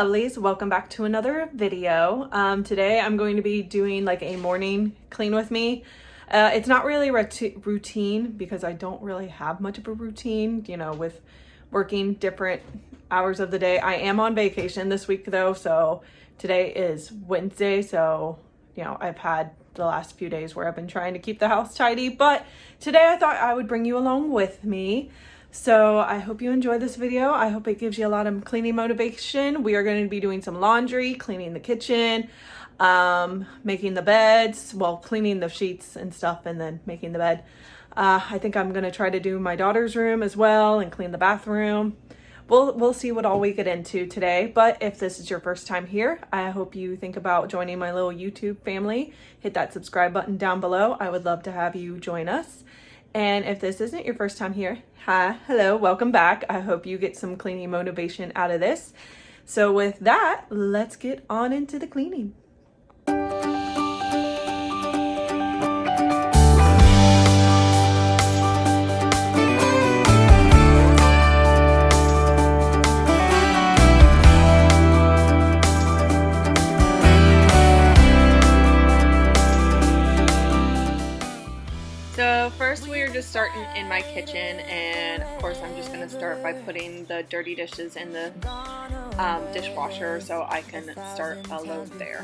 lovelies, welcome back to another video. Today I'm going to be doing like a morning clean with me. It's not really routine because I don't really have much of a routine, you know, with working different hours of the day. I am on vacation this week though, so today is Wednesday, so you know, I've had the last few days where I've been trying to keep the house tidy, but today I thought I would bring you along with me. So I hope you enjoy this video. I hope it gives you a lot of cleaning motivation. We are going to be doing some laundry, cleaning the kitchen, making the beds, well, cleaning the sheets and stuff, and then making the bed. I think I'm going to try to do my daughter's room as well and clean the bathroom. We'll see what all we get into today. But if this is your first time here, I hope you think about joining my little YouTube family. Hit that subscribe button down below. I would love to have you join us. And if this isn't your first time here, hi, hello, welcome back. I hope you get some cleaning motivation out of this. So with that, let's get on into the cleaning. So first we are just starting in my kitchen, and of course I'm just going to start by putting the dirty dishes in the dishwasher so I can start a load there.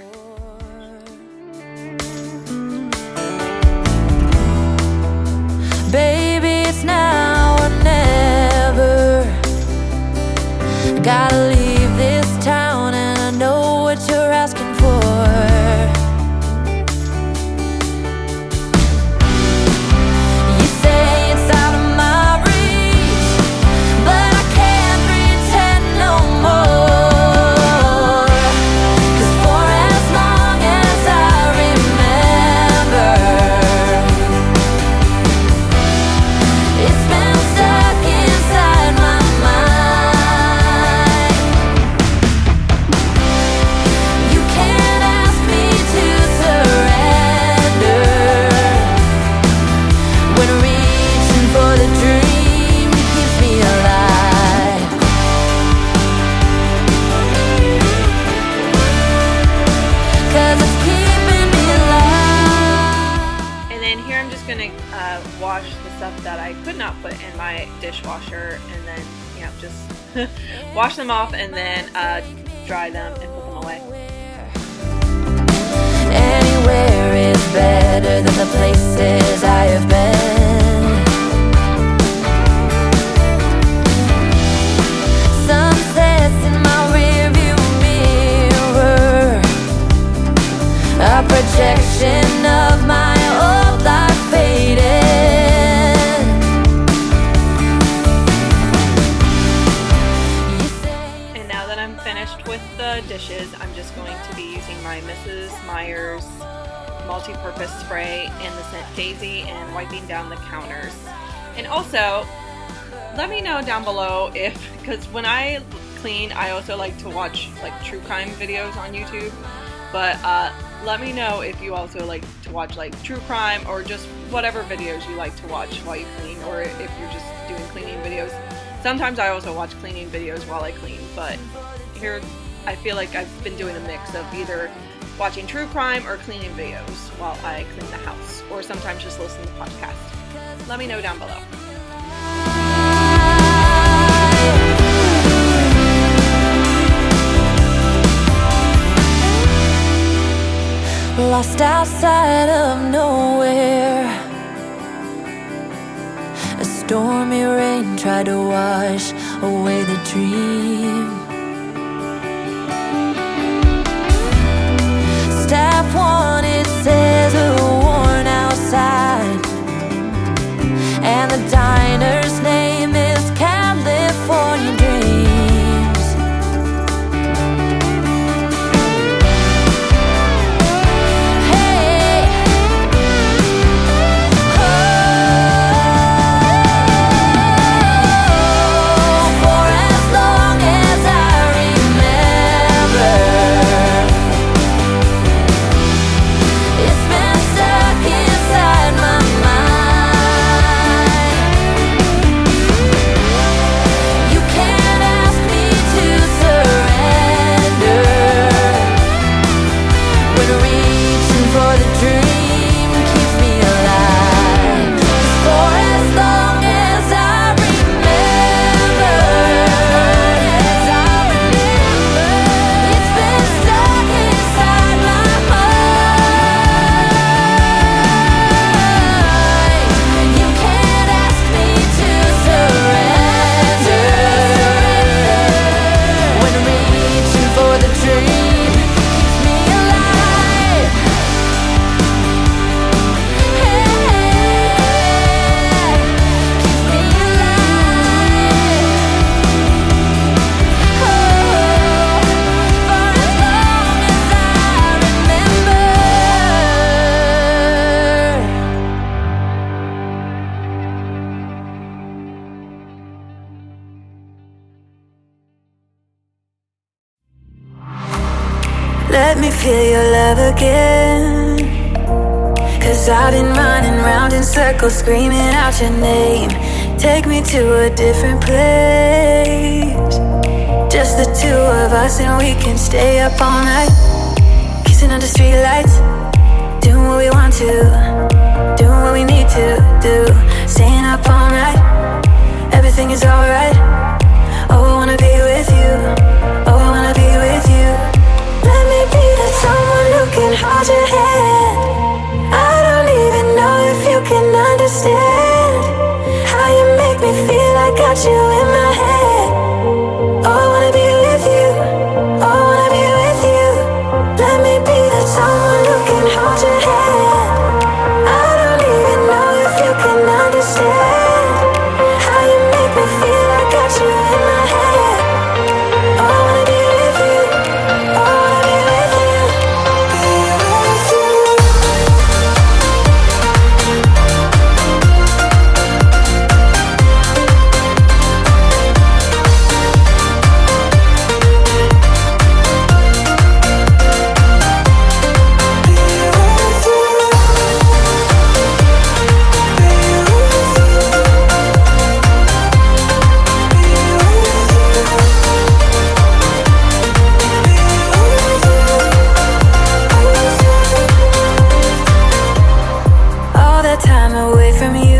Baby, it's now or never. Gotta leave this town and I know what you're asking for. Wash the stuff that I could not put in my dishwasher, and then, you know, just wash them off and then dry them and put them away. Anywhere is better than the places I have been. Sunsets in my rearview mirror, a projection of my old life faded. With the dishes, I'm just going to be using my Mrs. Meyer's multi-purpose spray in the scent Daisy and wiping down the counters. And also, let me know down below if, because when I clean, I also like to watch like true crime videos on YouTube, but let me know if you also like to watch like true crime or just whatever videos you like to watch while you clean, or if you're just doing cleaning videos. Sometimes I also watch cleaning videos while I clean, but here I feel like I've been doing a mix of either watching true crime or cleaning videos while I clean the house, or sometimes just listen to podcasts. Let me know down below. Lost outside of nowhere, a stormy rain tried to wash away the dream. Staff wanted scissors worn outside, and the diner's name is California Dreams. Hey, oh, for as long as I Let me feel your love again. 'Cause I've been running round in circles, screaming out your name. Take me to a different place, just the two of us, and we can stay up all night, kissing under streetlights, doing what we want to, doing what we need to do, staying up all night. Everything is alright. Oh, I wanna be with you. Oh, I wanna be with you. Let me be that someone who can hold your hand. I don't even know if you can understand how you make me feel. I got you in my head. Oh, I wanna be with you. Oh, I wanna be with you. Let me be that someone who can hold your hand. I don't even know if you can understand how you make me feel. I got you in my head. Oh, I wanna be with you. Oh, I wanna be with you. Be with you. All that time away from you,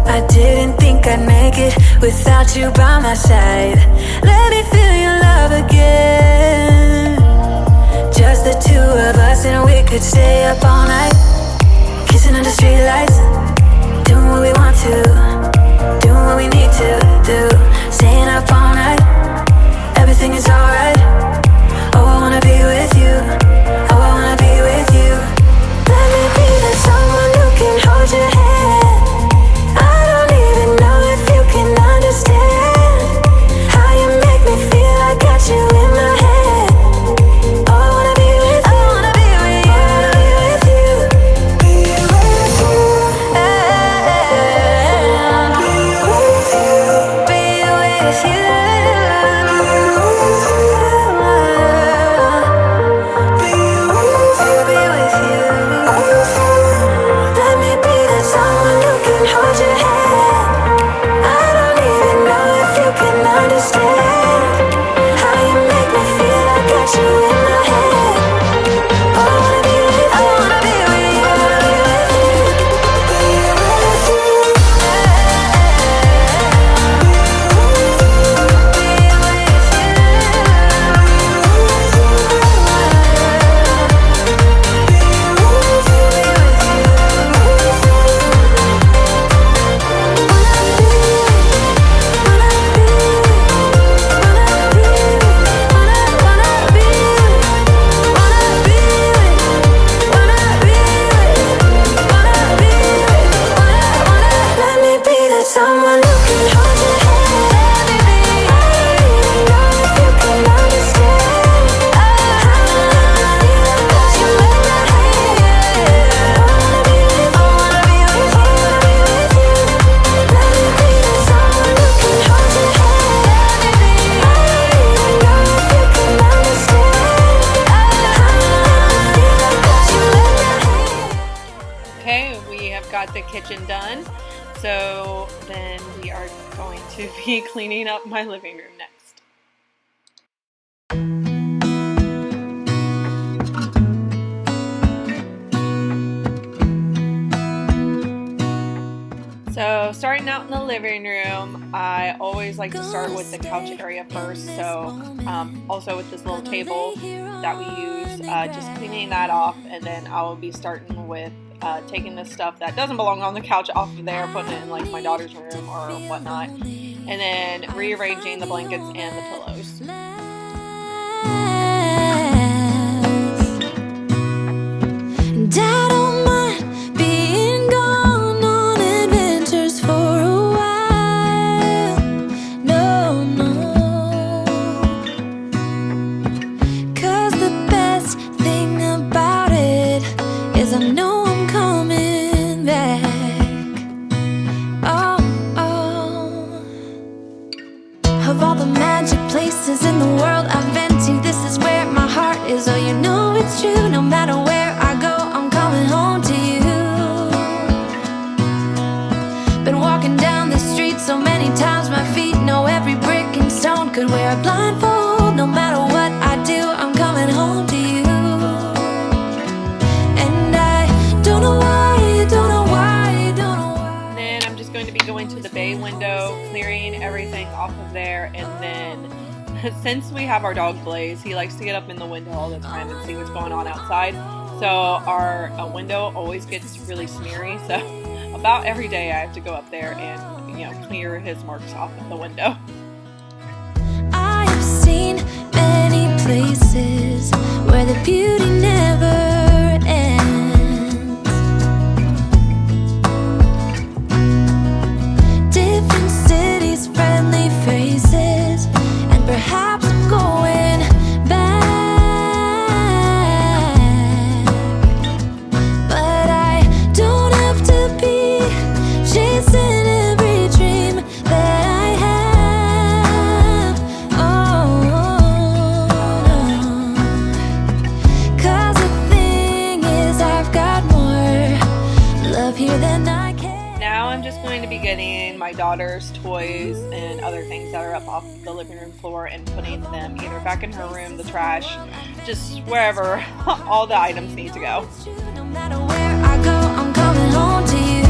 I didn't think I'd make it without you by my side. Let me feel your love again, just the two of us, and we could stay up all night, kissing under streetlights, doing what we want to, doing what we need to do, staying up all night. Everything is alright. Oh, I wanna be with you. Oh, I wanna be with you. Let me be the someone who can hold your hand. I don't even know if you can understand how you make me feel. I got you in my head. Oh, I wanna be with you. I wanna be with you. I wanna be with you. Be with you. Be with you. Let me be that someone who can hold your hand. I don't even know if you can understand how you make me feel. I got you in my head. Oh, I wanna be with you. I wanna be with you. I wanna be with you. Be with you. Let me be that someone who can hold your hand. I don't even know if you can understand how you make me feel. I got you in my head. I wanna be with you. I wanna be with you. I wanna be with you. Let me be that someone who can hold your hand. I don't even know if you can understand how you make me feel. I got you in my head. Okay, we have got the kitchen done. So then we are going to be cleaning up my living room next. So starting out in the living room, I always like to start with the couch area first. So also with this little table that we use, just cleaning that off, and then I will be starting with taking the stuff that doesn't belong on the couch off of there, putting it in like my daughter's room or whatnot, and then rearranging the blankets and the pillows. And I don't mind being gone on adventures for a while. No, no. 'Cause the best thing about it is I know I'm coming back. Oh, oh. Of all the magic places there, and then since we have our dog Blaze, he likes to get up in the window all the time and see what's going on outside. So our window always gets really smeary. So about every day I have to go up there and, you know, clear his marks off of the window. I've seen many places where the beauty never ends. Different cities, friendly faces, and perhaps I'm going back. But I don't have to be chasing every dream that I have. Oh, no. 'Cause the thing is, I've got more love here than I can. Now I'm just going to be getting my daughter's toys and other things that are up off the living room floor and putting them either back in her room, the trash, just wherever all the items need to go. No matter where I go, I'm coming home to you.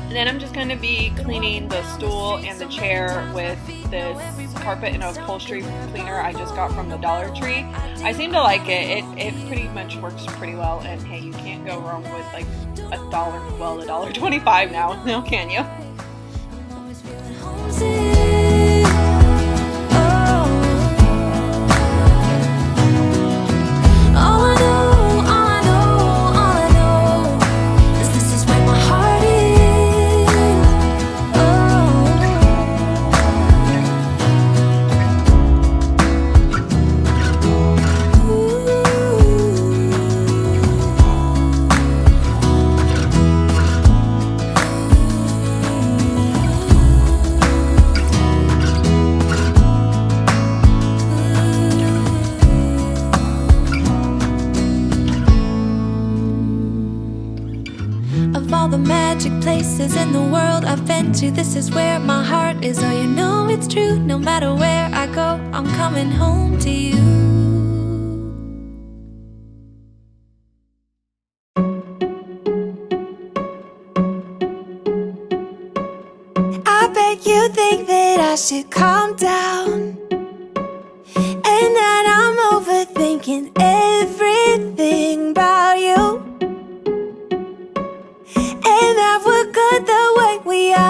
And then I'm just going to be cleaning the stool and the chair with this carpet and upholstery cleaner I just got from the Dollar Tree. I seem to like it. It pretty much works pretty well, and hey, you can't go wrong with like $1.25 now, no, can you? Always feeling homesick. Oh. All I know is this is where my heart is. Of all the magic places in the world I've been to, this is where my heart is. Oh, you know it's true. No matter where I go, I'm coming home to you. I bet you think that I should calm down, and that I'm overthinking everything about you, and that we're good the way we are.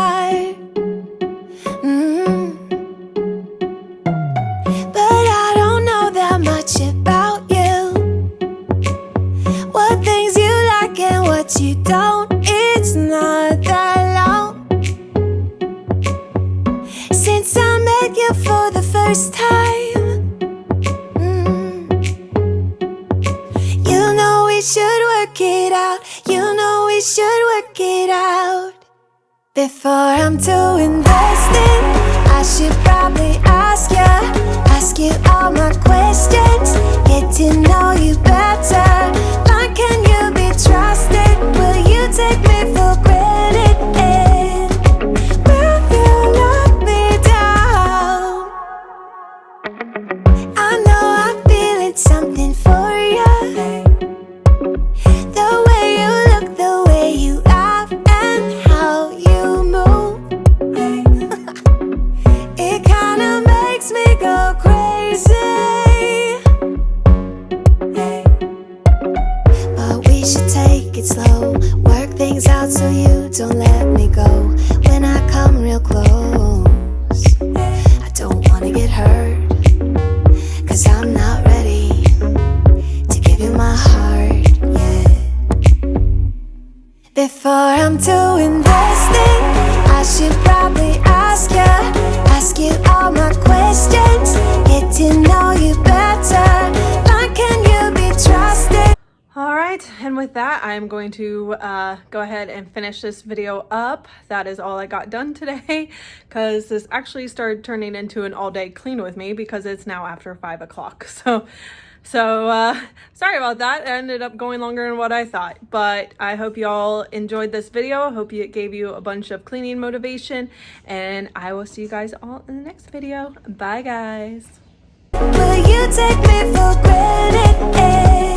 But I don't know that much about you, what things you like and what you don't. It's not that long since I met you for the first time. You know we should work it out. You know we should work it out. Before I'm too invested, I should probably ask you all my questions, get to know you better. Like, can you be trusted? Will you take me for granted? And will you lock me down? I know I'm feeling something for you. The way you look, the way you laugh, and how you move. It kinda makes me go crazy. But we should take it slow, work things out so you don't let me go. When I come real close, I don't wanna get hurt, 'cause I'm not ready to give you my heart yet. Before I'm too invested, I should probably ask you all my questions, get to know you better. Like, can you be trusted? All right, and with that, I'm going to go ahead and finish this video up. That is all I got done today, because this actually started turning into an all-day clean with me because it's now after 5 o'clock. So sorry about that. It ended up going longer than what I thought, but I hope y'all enjoyed this video. I hope it gave you a bunch of cleaning motivation, and I will see you guys all in the next video. Bye, guys. Will you take me for granted?